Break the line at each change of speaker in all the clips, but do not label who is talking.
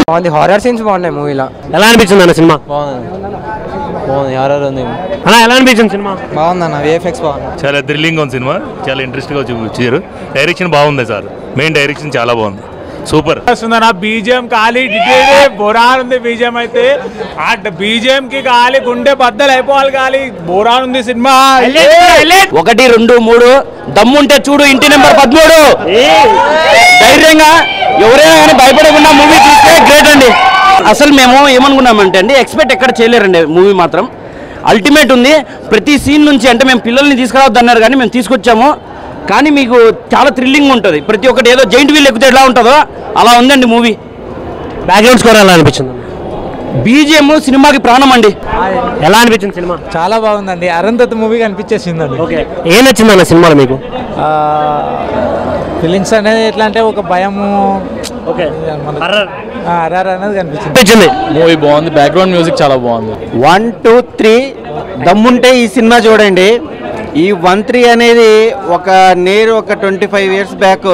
బాగుంది, horror scenes బాగున్నాయి మూవీలో.
ఎలా అనిపించింది అన్న సినిమా?
బాగుంది, హారర్ ఉంది
అన్న. ఎలా అనిపించింది సినిమా?
బాగుందన్న, విఎఫ్ఎక్స్ బాగుంది,
చాలా థ్రిల్లింగ్ ఉంది సినిమా, చాలా ఇంట్రెస్ట్గా చూపించారు. డైరెక్షన్ బాగుంది సార్, మెయిన్ డైరెక్షన్ చాలా బాగుంది, సూపర్.
బీజిఎం ఖాళీ బోరాన్ ఉంది. బీజిఎం అయితే ఆ బీజిఎం కి ఖాళీ గుండె బద్దలు అయిపోవాలి, ఖాళీ బోరాన్ ఉంది సినిమా.
1, 2, 3 దమ్ముంటే చూడు ఇంటి నెంబర్ 13. ధైర్యంగా ఎవరైనా కానీ భయపడకుండా మూవీ చూస్తే గ్రేట్ అండి. అసలు మేము ఏమనుకున్నామంటే అండి, ఎక్స్పెక్ట్ ఎక్కడ చేయలేరండి. మూవీ మాత్రం అల్టిమేట్ ఉంది. ప్రతి సీన్ నుంచి అంటే మేము పిల్లల్ని తీసుకురావద్దు అన్నారు కానీ మేము తీసుకొచ్చాము. కానీ మీకు చాలా థ్రిల్లింగ్ ఉంటుంది. ప్రతి ఒక్కటి ఏదో జైంట్ వీల్ ఎక్కితే ఎలా ఉంటుందో అలా ఉందండి మూవీ. బ్యాక్గ్రౌండ్ స్కోర్ ఎలా అనిపించింది? బీజిఎం సినిమాకి ప్రాణం అండి. ఎలా అనిపించింది సినిమా?
చాలా బాగుందండి. అరుంధతి మూవీ కనిపించేసిందండి.
ఓకే, ఏం నచ్చింది అన్న సినిమాలో మీకు?
ఫీలింగ్స్ అనేది ఎట్లా అంటే ఒక భయము,
ఓకే,
హర్రర్ అనేది కనిపించింది.
మూవీ బాగుంది, బ్యాక్గ్రౌండ్ మ్యూజిక్ చాలా బాగుంది.
1, 2, 3 దమ్ముంటే ఈ సినిమా చూడండి. ఈ 1, 3 అనేది ఒక 25 ఇయర్స్ బ్యాక్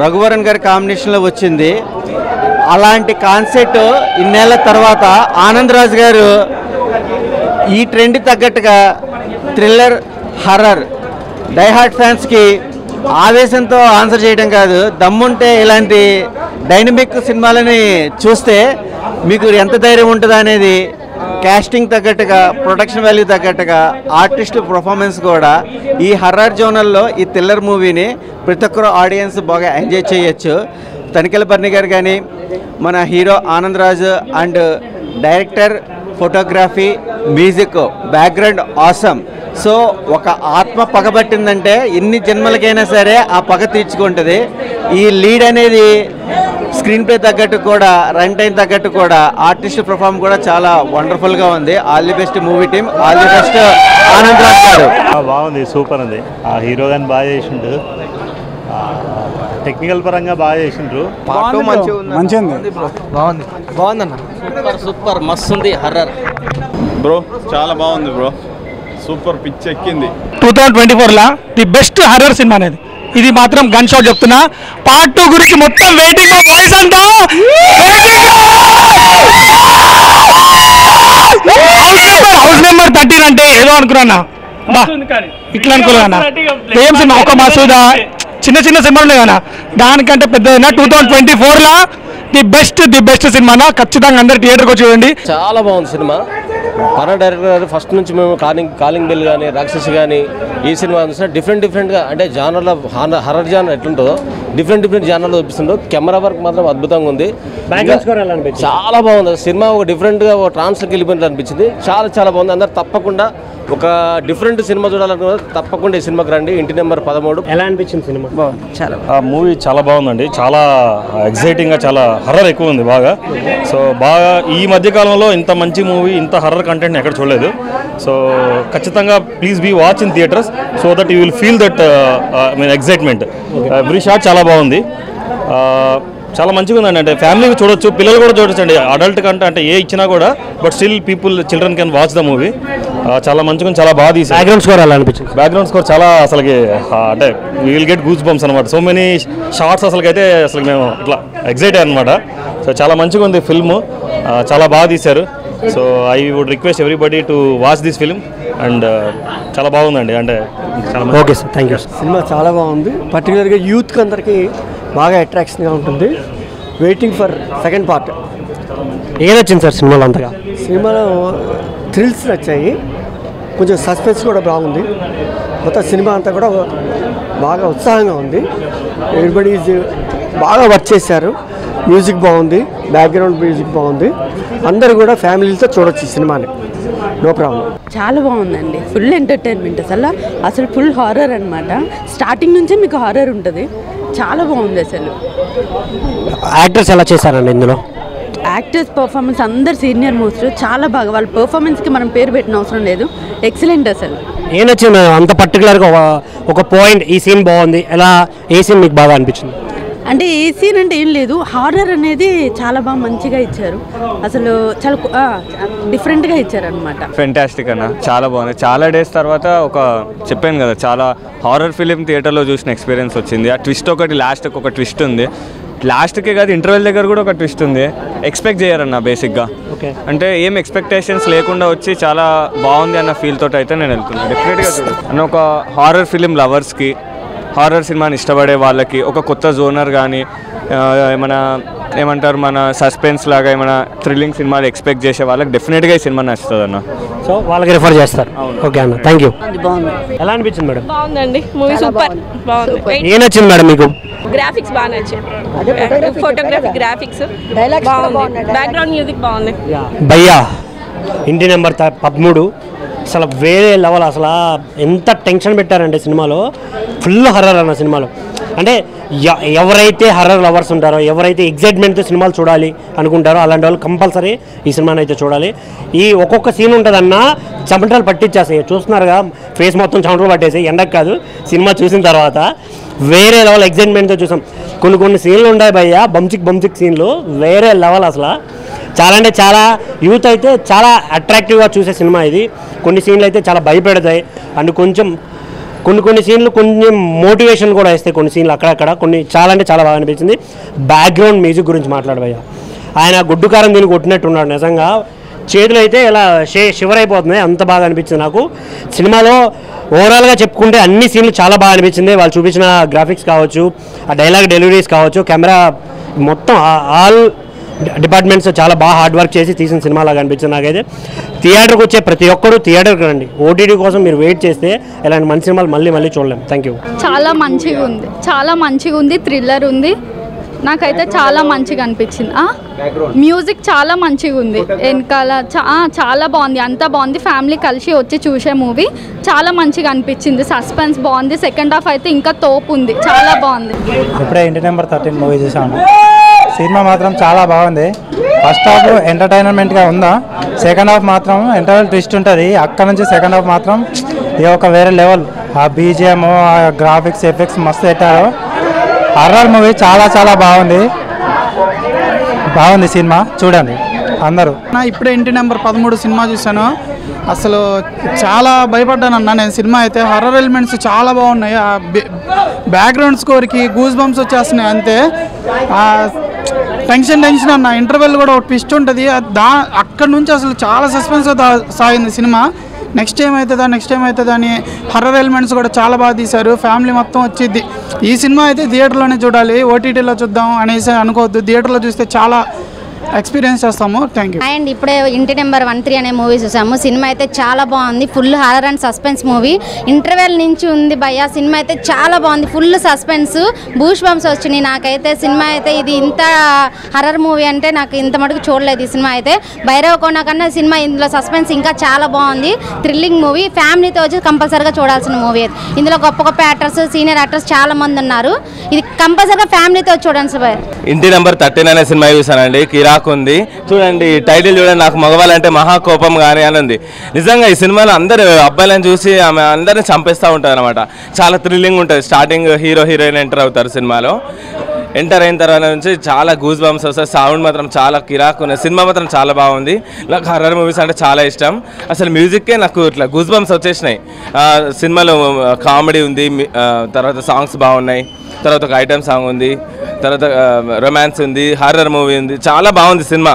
రఘువరన్ గారి కాంబినేషన్లో వచ్చింది. అలాంటి కాన్సెప్ట్ ఇన్నేళ్ల తర్వాత ఆనంద్ రాజ్ గారు ఈ ట్రెండ్ తగ్గట్టుగా థ్రిల్లర్, హర్రర్ డైహార్ట్ ఫ్యాన్స్కి ఆవేశంతో ఆన్సర్ చేయడం కాదు, దమ్ముంటే ఇలాంటి డైనమిక్ సినిమాలని చూస్తే మీకు ఎంత ధైర్యం ఉంటుందా అనేది, క్యాస్టింగ్ తగ్గట్టుగా, ప్రొడక్షన్ వాల్యూ తగ్గట్టుగా, ఆర్టిస్ట్ పర్ఫార్మెన్స్ కూడా ఈ హర్రర్ జోనల్లో ఈ థ్రిల్లర్ మూవీని ప్రతి ఒక్కరు ఆడియన్స్ బాగా ఎంజాయ్ చేయొచ్చు. తనికెళ్ళ బర్ని గారు కానీ, మన hero Anand Raju and director, photography, music, background awesome. So ఒక ఆత్మ పగబట్టిందంటే ఎన్ని జన్మలకైనా సరే ఆ పగ తీర్చుకుంటుంది. ఈ లీడ్ అనేది స్క్రీన్ ప్లే తగ్గట్టు కూడా, రన్ టైం తగ్గట్టు కూడా, ఆర్టిస్ట్ పర్ఫార్మ్ కూడా చాలా వండర్ఫుల్గా ఉంది. All the best movie team, all the best Anand Raj గారు.
బాగుంది, సూపర్ ఉంది. ఆ హీరో గాని బాగా చేసిండు, టెక్నికల్ పరంగా బాగా చేసిండ్రు.
బాగుందన్న,
సూపర్ మస్తు ఉంది హర్రర్
బ్రో, చాలా బాగుంది బ్రో, సూపర్ పిచ్ ఎక్కింది.
2024 ది బెస్ట్ హర్రర్ సినిమా అనేది ఇది మాత్రం గన్ షాట్ చెప్తున్నా. పార్ట్ 2 గురించి మొత్తం వెయిటింగ్. బాయ్స్ అంతా హౌస్ నెంబర్ 13 అంటే ఏదో అనుకున్నా, ఇట్లా అనుకోలేదన్నా. ఏం సినిమా, ఒక మసూదా, చిన్న చిన్న సినిమాలు ఉన్నాయి కదా, దానికంటే పెద్ద 2024 ది బెస్ట్ సినిమా. ఖచ్చితంగా అందరు థియేటర్కి వచ్చి చూడండి.
చాలా బాగుంది సినిమా. పరా డైరెక్టర్ గారు ఫస్ట్ నుంచి మేము కాలింగ్ బెల్ కానీ, రాక్షసి కానీ, ఈ సినిమా చూస్తే డిఫరెంట్గా అంటే జానర్లో హర్రర్ జానర్ ఎట్లుంటుందో డిఫరెంట్ జానర్లో చూపిస్తుండో. కెమెరా వర్క్ మాత్రం అద్భుతంగా ఉంది. చాలా బాగుంది సినిమా. ఒక డిఫరెంట్గా ఒక ట్రాన్స్లోకి వెళ్ళిపోయినట్లు అనిపించింది. చాలా బాగుంది. అందరు తప్పకుండా ఒక డిఫరెంట్ సినిమా చూడాలనుకున్నారు, తప్పకుండా ఈ సినిమాకి రండి. ఇంటి నెంబర్ 13. ఎలా అనిపించింది సినిమా?
బాగుంది, చాలా
మూవీ చాలా బాగుందండి, చాలా ఎగ్జైటింగ్గా, చాలా హర్రర్ ఎక్కువ ఉంది బాగా. సో బాగా ఈ మధ్యకాలంలో ఇంత మంచి మూవీ, ఇంత హర్రర్ కంటెంట్ ఎక్కడ చూడలేదు. సో ఖచ్చితంగా please be watch in theaters so that you will feel that excitement. Every shot చాలా బాగుంది, చాలా మంచిగా ఉందండి. అంటే ఫ్యామిలీకి చూడొచ్చు, పిల్లలు కూడా చూడొచ్చు అండి. అడల్ట్ కంటే అంటే ఏ ఇచ్చినా కూడా, but still children can watch the movie. చాలా మంచిగా, చాలా బాగా తీసి.
బ్యాక్గ్రౌండ్ స్కోర్ ఎలా అనిపించింది?
బ్యాక్గ్రౌండ్ స్కోర్ చాలా అసలుకి అంటే విల్ గెట్ గూస్ బంప్స్ అనమాట. సో మెనీ షార్ట్స్ అసలుకైతే అసలు మేము ఇట్లా ఎగ్జైట్ అనమాట. సో చాలా మంచిగా ఉంది ఫిల్మ్, చాలా బాగా తీశారు. So I would request everybody to watch this film and చాలా బాగుందండి. అంటే చాలా
okay sir, thank you.
Cinema చాలా బాగుంది. పర్టికులర్గా యూత్కి అందరికీ బాగా అట్రాక్షన్గా ఉంటుంది. Waiting for second part.
ఏది వచ్చింది సార్ సినిమాలో అంతగా?
సినిమాలో థ్రిల్స్ నచ్చాయి, కొంచెం సస్పెన్స్ కూడా బాగుంది. మొత్తం సినిమా అంతా కూడా బాగా ఉత్సాహంగా ఉంది. ఎవ్రీబడి బాగా వర్క్ చేశారు. మ్యూజిక్ బాగుంది, బ్యాక్గ్రౌండ్ మ్యూజిక్ బాగుంది. అందరూ కూడా ఫ్యామిలీతో చూడొచ్చు ఈ సినిమాని, నో ప్రాబ్లం.
చాలా బాగుందండి, ఫుల్ ఎంటర్టైన్మెంట్. అసలు ఫుల్ హారర్ అనమాట. స్టార్టింగ్ నుంచే మీకు హారర్ ఉంటుంది. చాలా బాగుంది అసలు.
యాక్టర్స్ ఎలా చేశారండి ఇందులో?
యాక్టర్స్ పర్ఫార్మెన్స్ అందరు సీనియర్ మోస్ట్ చాలా బాగా. వాళ్ళ పర్ఫార్మెన్స్కి మనం పేరు పెట్టిన అవసరం లేదు, ఎక్సలెంట్ అసలు.
ఏం నచ్చింది అంత పర్టికులర్గా ఒక పాయింట్, ఈ సీన్ బాగుంది, ఎలా ఏ సీన్ మీకు బాగా అనిపించింది?
అంటే ఏ సీన్ అంటే ఏం లేదు, హారర్ అనేది చాలా బాగా మంచిగా ఇచ్చారు. అసలు చాలా డిఫరెంట్గా ఇచ్చారనమాట.
ఫెంటాస్టిక్ అన్న, చాలా బాగుంది. చాలా డేస్ తర్వాత చెప్పాను కదా, చాలా హారర్ ఫిలిం థియేటర్లో చూసిన ఎక్స్పీరియన్స్ వచ్చింది. ఆ ట్విస్ట్ ఒకటి, లాస్ట్ ఒక ట్విస్ట్ ఉంది. లాస్ట్కే కాదు ఇంటర్వెల్ దగ్గర కూడా ఒక ట్విస్ట్ ఉంది. ఎక్స్పెక్ట్ చేయరన్న బేసిక్గా. అంటే ఏం ఎక్స్పెక్టేషన్స్ లేకుండా వచ్చి చాలా బాగుంది అన్న ఫీల్ తోటి అయితే నేను వెళ్తున్నాను. డెఫినెట్గా చూడు అన్న, ఒక హారర్ ఫిలిం లవర్స్కి, హారర్ సినిమాని ఇష్టపడే వాళ్ళకి, ఒక కొత్త జోనర్ కానీ ఏమంటారు మన సస్పెన్స్ లాగా ఏమైనా థ్రిల్లింగ్ సినిమాలు ఎక్స్పెక్ట్ చేసే వాళ్ళకి డెఫినెట్గా ఈ సినిమా నచ్చుతుంది అన్న.
సో వాళ్ళకి రిఫర్ చేస్తారు. ఓకే అన్న, థ్యాంక్ యూ. ఎలా అనిపించింది మేడం?
బాగుందండి మూవీ, సూపర్ బాగుంది.
ఏం నచ్చింది మేడం మీకు?
గ్రాఫిక్స్ బాగా నచ్చాయి, ఫోటోగ్రఫీ, గ్రాఫిక్స్ బాగుంది, బ్యాక్గ్రౌండ్ మ్యూజిక్ బాగుంది.
భయ్యా ఇంటి నెంబర్ 13 అసలు వేరే లెవెల్. అసలు ఎంత టెన్షన్ పెట్టారంటే సినిమాలో, ఫుల్ హర్రర్ అన్న సినిమాలో. అంటే ఎవరైతే హర్రర్ లవర్స్ ఉంటారో, ఎవరైతే ఎగ్జైట్మెంట్తో సినిమాలు చూడాలి అనుకుంటారో అలాంటి వాళ్ళు కంపల్సరీ ఈ సినిమాని అయితే చూడాలి. ఈ ఒక్కొక్క సీన్ ఉంటుందన్న చెమటలు పట్టించేస్తాయి. చూస్తున్నారుగా, ఫేస్ మొత్తం చెమటలు పట్టేసాయి. ఎండకు కాదు, సినిమా చూసిన తర్వాత వేరే లెవెల్ ఎగ్జైట్మెంట్తో చూసాం. కొన్ని సీన్లు ఉన్నాయి భయ్యా, బంచిక్ సీన్లు వేరే లెవెల్. అసలు చాలా అంటే చాలా యూత్ అయితే చాలా అట్రాక్టివ్గా చూసే సినిమా ఇది. కొన్ని సీన్లు అయితే చాలా భయపెడతాయి అండ్ కొన్ని సీన్లు కొంచెం మోటివేషన్ కూడా ఇస్తాయి. కొన్ని సీన్లు అక్కడక్కడ చాలా అంటే చాలా బాగా అనిపించింది. బ్యాక్గ్రౌండ్ మ్యూజిక్ గురించి మాట్లాడబోయా, ఆయన గుడ్డు కారం దీన్ని కొట్టినట్టున్నాడు. నిజంగా చేతులు అయితే ఇలా షివర్ అయిపోతున్నాయి, అంత బాగా అనిపించింది నాకు. సినిమాలో ఓవరాల్గా చెప్పుకుంటే అన్ని సీన్లు చాలా బాగా అనిపించింది. వాళ్ళు చూపించిన గ్రాఫిక్స్ కావచ్చు, ఆ డైలాగ్ డెలివరీస్ కావచ్చు, కెమెరా మొత్తం ఆల్ డిపార్ట్మెంట్స్ చాలా బాగా హార్డ్ వర్క్ చేసి తీసిన సినిమా లాగా అనిపించింది నాకైతే. థియేటర్కి వచ్చే ప్రతి ఒక్కరు థియేటర్కి రండి. ఓటీటీ కోసం మీరు వెయిట్ చేస్తే ఇలాంటి మంచి సినిమాలు మళ్ళీ చూడలేం. Thank you.
చాలా మంచిగా ఉంది, థ్రిల్లర్ ఉంది. నాకైతే చాలా మంచిగా అనిపించింది. మ్యూజిక్ చాలా మంచిగా ఉంది, వెనకాల చాలా బాగుంది, అంతా బాగుంది. ఫ్యామిలీ కలిసి వచ్చి చూసే మూవీ చాలా మంచిగా అనిపించింది. సస్పెన్స్ బాగుంది, సెకండ్ హాఫ్ అయితే ఇంకా తోపు ఉంది, చాలా బాగుంది.
ఇప్పుడే ఇంటి నెంబర్ 13 మూవీ చూసాను. సినిమా మాత్రం చాలా బాగుంది. ఫస్ట్ హాఫ్ ఎంటర్టైన్మెంట్గా ఉందా, సెకండ్ హాఫ్ మాత్రం ఇంటర్వెల్ ట్విస్ట్ ఉంటుంది. అక్కడ నుంచి సెకండ్ హాఫ్ మాత్రం ఇది ఒక వేరే లెవెల్. ఆ బీజిఎం, ఆ గ్రాఫిక్స్, ఎఫెక్ట్స్ మస్తు పెట్టారు. హర్రర్ మూవీ చాలా బాగుంది సినిమా, చూడండి అందరూ.
ఇప్పుడే ఇంటి నెంబర్ 13 సినిమా చూశాను. అసలు చాలా భయపడ్డాను అన్న నేను. సినిమా అయితే హర్రర్ ఎలిమెంట్స్ చాలా బాగున్నాయి. ఆ బ్యాక్గ్రౌండ్ స్కోర్కి గూస్ బంప్స్ వచ్చేస్తున్నాయి అంతే. టెన్షన్ అన్న. ఇంటర్వెల్ కూడా ఒక ట్విస్ట్ ఉంటుంది. అక్కడ నుంచి అసలు చాలా సస్పెన్స్ సాగింది సినిమా. నెక్స్ట్ ఏమవుతుందా అని హర్రర్ ఎలిమెంట్స్ కూడా చాలా బాగా తీశారు. ఫ్యామిలీ మొత్తం వచ్చింది. ఈ సినిమా అయితే థియేటర్లోనే చూడాలి, ఓటీటీలో చూద్దాం అనేసి అనుకోవద్దు. థియేటర్లో చూస్తే చాలా ఎక్స్పీరియన్స్ చేస్తాము. Thank you.
అండ్ ఇప్పుడే ఇంటి నెంబర్ 13 అనే మూవీ చూసాము. సినిమా అయితే చాలా బాగుంది, full horror and suspense movie. Interval నుంచి ఉంది భయ్యా. సినిమా అయితే చాలా బాగుంది, ఫుల్ సస్పెన్స్, బూష్ బంప్స్ వచ్చినాయి. నాకైతే సినిమా అయితే ఇది ఇంత హర్రర్ మూవీ అంటే నాకు ఇంత మటుకు చూడలేదు ఈ సినిమా అయితే. భైరవకొండ కన్నా సినిమా ఇందులో సస్పెన్స్ ఇంకా చాలా బాగుంది. థ్రిల్లింగ్ మూవీ, ఫ్యామిలీతో వచ్చి కంపల్సరీగా చూడాల్సిన మూవీ. ఇందులో గొప్ప యాక్టర్స్, సీనియర్ యాక్టర్స్ చాలా మంది ఉన్నారు. ఇది కంపల్సరీగా ఫ్యామిలీతో చూడండి సార్.
ఇంటి నెంబర్ 13 అనే సినిమా చూసానండి. కిరాక్ ఉంది చూడండి. టైటిల్ చూడండి, నాకు మగవాళ్ళంటే మహాకోపం కానీ అని ఉంది. నిజంగా ఈ సినిమాలో అందరు అబ్బాయిలను చూసి ఆమె అందరిని చంపేస్తూ ఉంటుంది అనమాట. చాలా థ్రిల్లింగ్ ఉంటుంది. స్టార్టింగ్ హీరోయిన్ ఎంటర్ అవుతారు సినిమాలో. ఎంటర్ అయిన తర్వాత నుంచి చాలా గూస్ బంప్స్ వస్తాయి. సౌండ్ మాత్రం చాలా కిరాక్ ఉంది. సినిమా మాత్రం చాలా బాగుంది. నాకు హర్రర్ మూవీస్ అంటే చాలా ఇష్టం. అసలు మ్యూజిక్కే నాకు ఇట్లా గూస్ బంప్స్ వచ్చేసినాయి. సినిమాలో కామెడీ ఉంది, తర్వాత సాంగ్స్ బాగున్నాయి, తర్వాత ఒక ఐటమ్ సాంగ్ ఉంది, తర్వాత రొమాన్స్ ఉంది, హర్రర్ మూవీ ఉంది. చాలా బాగుంది సినిమా.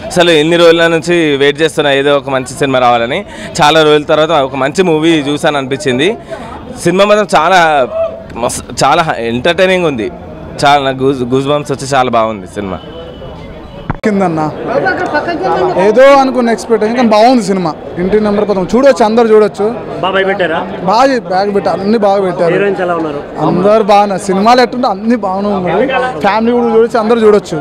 అసలు ఎన్ని రోజుల నుంచి వెయిట్ చేస్తున్నా ఏదో ఒక మంచి సినిమా రావాలని. చాలా రోజుల తర్వాత ఒక మంచి మూవీ చూసాను అనిపించింది. సినిమా మాత్రం చాలా ఎంటర్టైనింగ్ ఉంది. చాలా గూస్ బంప్స్ వచ్చి చాలా బాగుంది సినిమా.
కిందన్నా ఏదో అనుకున్న ఎక్స్పెక్టేషన్ కానీ బాగుంది సినిమా. ఇంటి నెంబర్ 13 చూడొచ్చు, అందరు చూడొచ్చు. బాగా బ్యాగ్ పెట్టారు, అన్ని బాగా పెట్టారు. అందరు బాగున్నారు. సినిమాలు ఎట్టుంటే అన్ని బాగానే ఉన్నాయి. ఫ్యామిలీ కూడా చూడొచ్చు, అందరు చూడొచ్చు.